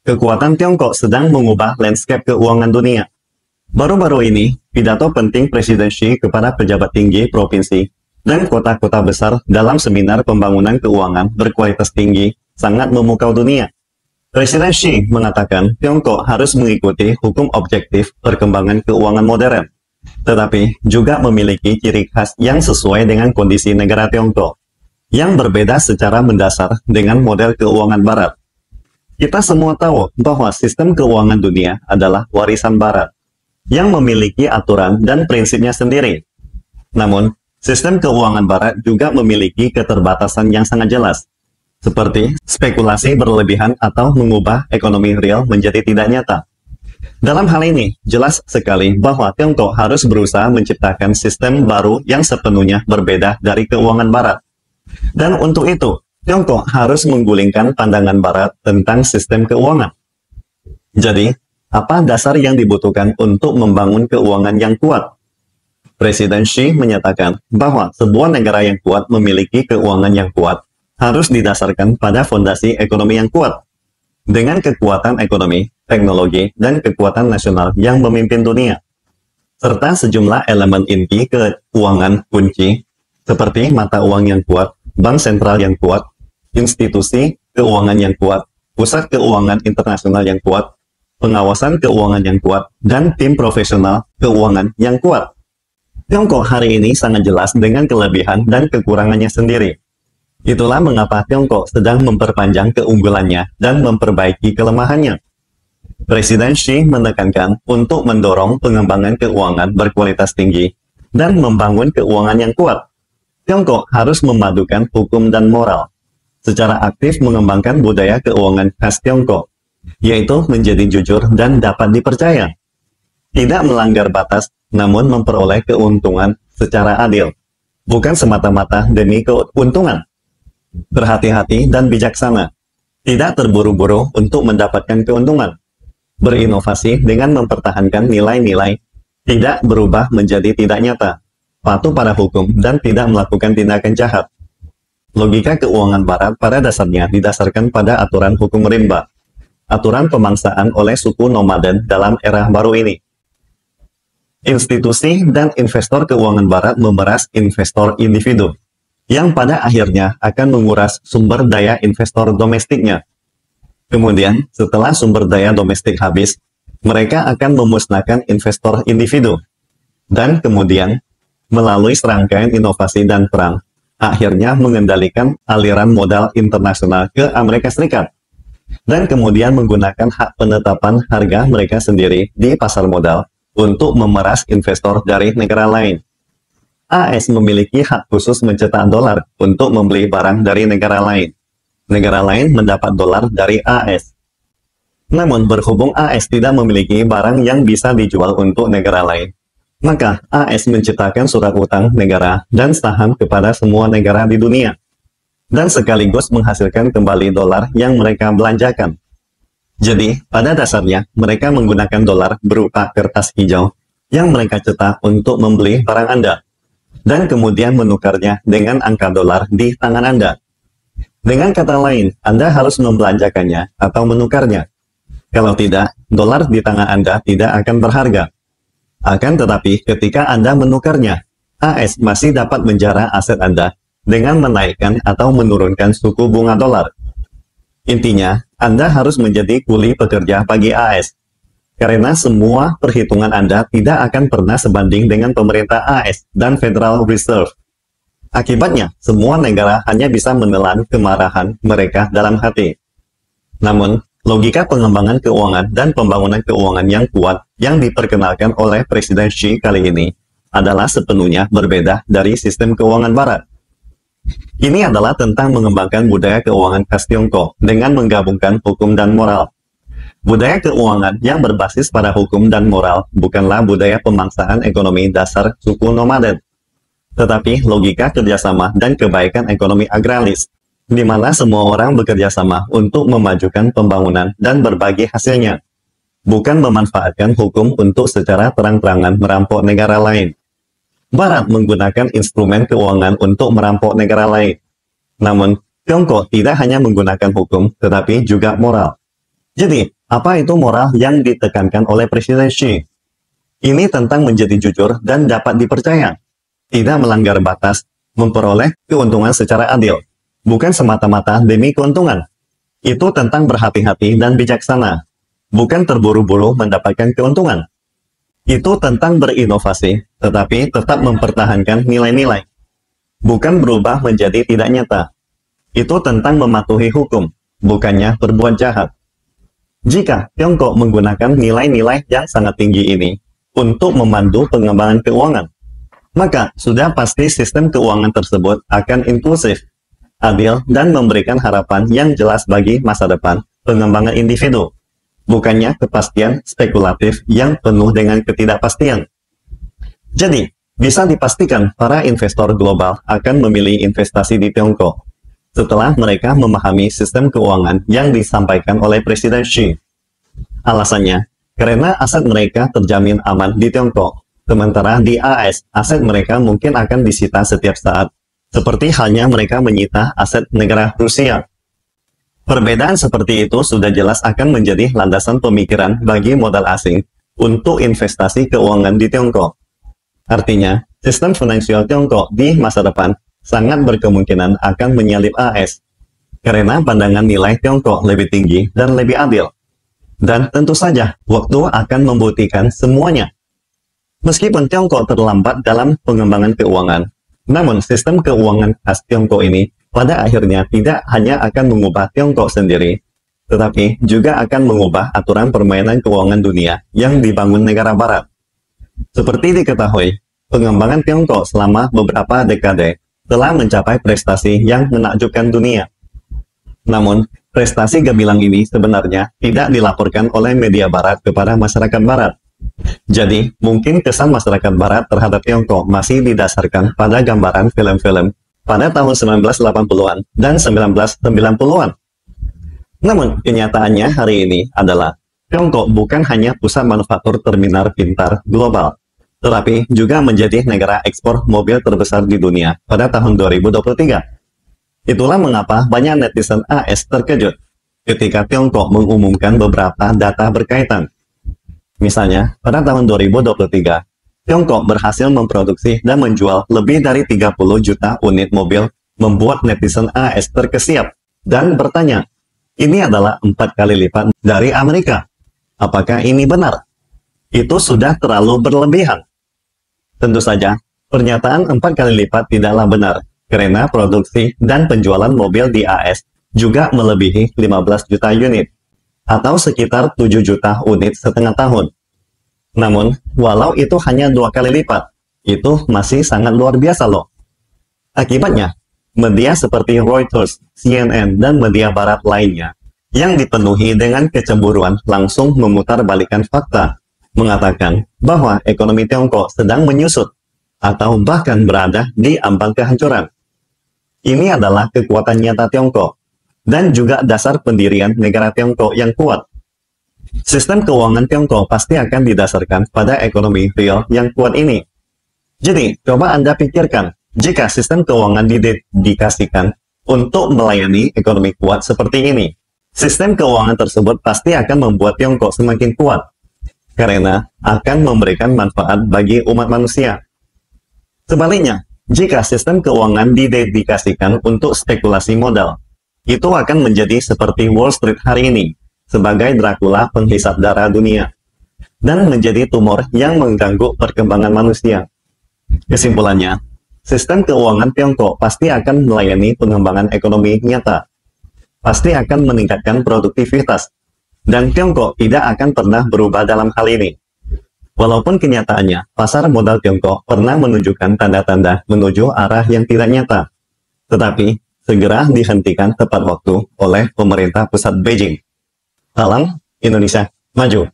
Kekuatan Tiongkok sedang mengubah landscape keuangan dunia. Baru-baru ini, pidato penting Presiden Xi kepada pejabat tinggi provinsi dan kota-kota besar dalam seminar pembangunan keuangan berkualitas tinggi sangat memukau dunia. Presiden Xi mengatakan Tiongkok harus mengikuti hukum objektif perkembangan keuangan modern, tetapi juga memiliki ciri khas yang sesuai dengan kondisi negara Tiongkok, yang berbeda secara mendasar dengan model keuangan Barat. Kita semua tahu bahwa sistem keuangan dunia adalah warisan Barat, yang memiliki aturan dan prinsipnya sendiri. Namun, sistem keuangan Barat juga memiliki keterbatasan yang sangat jelas, seperti spekulasi berlebihan atau mengubah ekonomi real menjadi tidak nyata. Dalam hal ini, jelas sekali bahwa Tiongkok harus berusaha menciptakan sistem baru yang sepenuhnya berbeda dari keuangan Barat. Dan untuk itu, Tiongkok harus menggulingkan pandangan Barat tentang sistem keuangan. Jadi, apa dasar yang dibutuhkan untuk membangun keuangan yang kuat? Presiden Xi menyatakan bahwa sebuah negara yang kuat memiliki keuangan yang kuat harus didasarkan pada fondasi ekonomi yang kuat, dengan kekuatan ekonomi, teknologi, dan kekuatan nasional yang memimpin dunia, serta sejumlah elemen inti keuangan kunci, seperti mata uang yang kuat, bank sentral yang kuat, institusi keuangan yang kuat, pusat keuangan internasional yang kuat, pengawasan keuangan yang kuat, dan tim profesional keuangan yang kuat. Tiongkok hari ini sangat jelas dengan kelebihan dan kekurangannya sendiri. Itulah mengapa Tiongkok sedang memperpanjang keunggulannya dan memperbaiki kelemahannya. Presiden Xi menekankan untuk mendorong pengembangan keuangan berkualitas tinggi dan membangun keuangan yang kuat. Tiongkok harus memadukan hukum dan moral, secara aktif mengembangkan budaya keuangan khas Tiongkok, yaitu menjadi jujur dan dapat dipercaya. Tidak melanggar batas, namun memperoleh keuntungan secara adil, bukan semata-mata demi keuntungan. Berhati-hati dan bijaksana, tidak terburu-buru untuk mendapatkan keuntungan. Berinovasi dengan mempertahankan nilai-nilai, tidak berubah menjadi tidak nyata, patuh pada hukum, dan tidak melakukan tindakan jahat. Logika keuangan Barat pada dasarnya didasarkan pada aturan hukum rimba, aturan pemangsaan oleh suku nomaden dalam era baru ini. Institusi dan investor keuangan Barat memeras investor individu, yang pada akhirnya akan menguras sumber daya investor domestiknya. Kemudian, setelah sumber daya domestik habis, mereka akan memusnahkan investor individu. Dan kemudian, melalui serangkaian inovasi dan perang, akhirnya mengendalikan aliran modal internasional ke Amerika Serikat. Dan kemudian menggunakan hak penetapan harga mereka sendiri di pasar modal untuk memeras investor dari negara lain. AS memiliki hak khusus mencetak dolar untuk membeli barang dari negara lain. Negara lain mendapat dolar dari AS. Namun berhubung AS tidak memiliki barang yang bisa dijual untuk negara lain, maka AS menciptakan surat utang negara dan saham kepada semua negara di dunia, dan sekaligus menghasilkan kembali dolar yang mereka belanjakan. Jadi, pada dasarnya, mereka menggunakan dolar berupa kertas hijau yang mereka cetak untuk membeli barang Anda, dan kemudian menukarnya dengan angka dolar di tangan Anda. Dengan kata lain, Anda harus membelanjakannya atau menukarnya. Kalau tidak, dolar di tangan Anda tidak akan berharga. Akan tetapi, ketika Anda menukarnya, AS masih dapat menjara aset Anda dengan menaikkan atau menurunkan suku bunga dolar. Intinya, Anda harus menjadi kuli pekerja bagi AS, karena semua perhitungan Anda tidak akan pernah sebanding dengan pemerintah AS dan Federal Reserve. Akibatnya, semua negara hanya bisa menelan kemarahan mereka dalam hati. Namun, logika pengembangan keuangan dan pembangunan keuangan yang kuat yang diperkenalkan oleh Presiden Xi kali ini adalah sepenuhnya berbeda dari sistem keuangan Barat. Ini adalah tentang mengembangkan budaya keuangan khas Tiongkok dengan menggabungkan hukum dan moral. Budaya keuangan yang berbasis pada hukum dan moral bukanlah budaya pemangsaan ekonomi dasar suku nomaden, tetapi logika kerjasama dan kebaikan ekonomi agraris, di mana semua orang bekerja sama untuk memajukan pembangunan dan berbagi hasilnya, bukan memanfaatkan hukum untuk secara terang-terangan merampok negara lain. Barat menggunakan instrumen keuangan untuk merampok negara lain. Namun, Tiongkok tidak hanya menggunakan hukum, tetapi juga moral. Jadi, Apa itu moral yang ditekankan oleh Presiden Xi? Ini tentang menjadi jujur dan dapat dipercaya, tidak melanggar batas, memperoleh keuntungan secara adil, bukan semata-mata demi keuntungan. Itu tentang berhati-hati dan bijaksana, bukan terburu-buru mendapatkan keuntungan. Itu tentang berinovasi, tetapi tetap mempertahankan nilai-nilai, bukan berubah menjadi tidak nyata. Itu tentang mematuhi hukum, bukannya berbuat jahat. Jika Tiongkok menggunakan nilai-nilai yang sangat tinggi ini untuk memandu pengembangan keuangan, maka sudah pasti sistem keuangan tersebut akan inklusif, adil, dan memberikan harapan yang jelas bagi masa depan pengembangan individu, bukannya kepastian spekulatif yang penuh dengan ketidakpastian. Jadi, bisa dipastikan para investor global akan memilih investasi di Tiongkok setelah mereka memahami sistem keuangan yang disampaikan oleh Presiden Xi. Alasannya, karena aset mereka terjamin aman di Tiongkok, sementara di AS, aset mereka mungkin akan disita setiap saat, seperti halnya mereka menyita aset negara Rusia. Perbedaan seperti itu sudah jelas akan menjadi landasan pemikiran bagi modal asing untuk investasi keuangan di Tiongkok. Artinya, sistem finansial Tiongkok di masa depan sangat berkemungkinan akan menyalip AS, karena pandangan nilai Tiongkok lebih tinggi dan lebih adil. Dan tentu saja, waktu akan membuktikan semuanya. Meskipun Tiongkok terlambat dalam pengembangan keuangan, namun sistem keuangan khas Tiongkok ini pada akhirnya tidak hanya akan mengubah Tiongkok sendiri, tetapi juga akan mengubah aturan permainan keuangan dunia yang dibangun negara barat. Seperti diketahui, pengembangan Tiongkok selama beberapa dekade telah mencapai prestasi yang menakjubkan dunia. Namun, prestasi gemilang ini sebenarnya tidak dilaporkan oleh media barat kepada masyarakat barat. Jadi, mungkin kesan masyarakat barat terhadap Tiongkok masih didasarkan pada gambaran film-film pada tahun 1980-an dan 1990-an. Namun, kenyataannya hari ini adalah Tiongkok bukan hanya pusat manufaktur terminal pintar global, tetapi juga menjadi negara ekspor mobil terbesar di dunia pada tahun 2023. Itulah mengapa banyak netizen AS terkejut ketika Tiongkok mengumumkan beberapa data berkaitan. Misalnya, pada tahun 2023, Tiongkok berhasil memproduksi dan menjual lebih dari 30 juta unit mobil, membuat netizen AS terkesiap dan bertanya, ini adalah 4 kali lipat dari Amerika. Apakah ini benar? Itu sudah terlalu berlebihan. Tentu saja, pernyataan 4 kali lipat tidaklah benar, karena produksi dan penjualan mobil di AS juga melebihi 15 juta unit, atau sekitar 7 juta unit setengah tahun. Namun, walau itu hanya 2 kali lipat, itu masih sangat luar biasa loh. Akibatnya, media seperti Reuters, CNN, dan media barat lainnya yang dipenuhi dengan kecemburuan langsung memutarbalikkan fakta, mengatakan bahwa ekonomi Tiongkok sedang menyusut atau bahkan berada di ambang kehancuran. Ini adalah kekuatan nyata Tiongkok dan juga dasar pendirian negara Tiongkok yang kuat. Sistem keuangan Tiongkok pasti akan didasarkan pada ekonomi real yang kuat ini. Jadi, coba Anda pikirkan, jika sistem keuangan didedikasikan untuk melayani ekonomi kuat seperti ini, sistem keuangan tersebut pasti akan membuat Tiongkok semakin kuat, karena akan memberikan manfaat bagi umat manusia. Sebaliknya, jika sistem keuangan didedikasikan untuk spekulasi modal, itu akan menjadi seperti Wall Street hari ini, sebagai Dracula penghisap darah dunia, dan menjadi tumor yang mengganggu perkembangan manusia. Kesimpulannya, sistem keuangan Tiongkok pasti akan melayani pengembangan ekonomi nyata, pasti akan meningkatkan produktivitas, dan Tiongkok tidak akan pernah berubah dalam hal ini. Walaupun kenyataannya, pasar modal Tiongkok pernah menunjukkan tanda-tanda menuju arah yang tidak nyata, tetapi segera dihentikan tepat waktu oleh pemerintah pusat Beijing. Salam Indonesia Maju!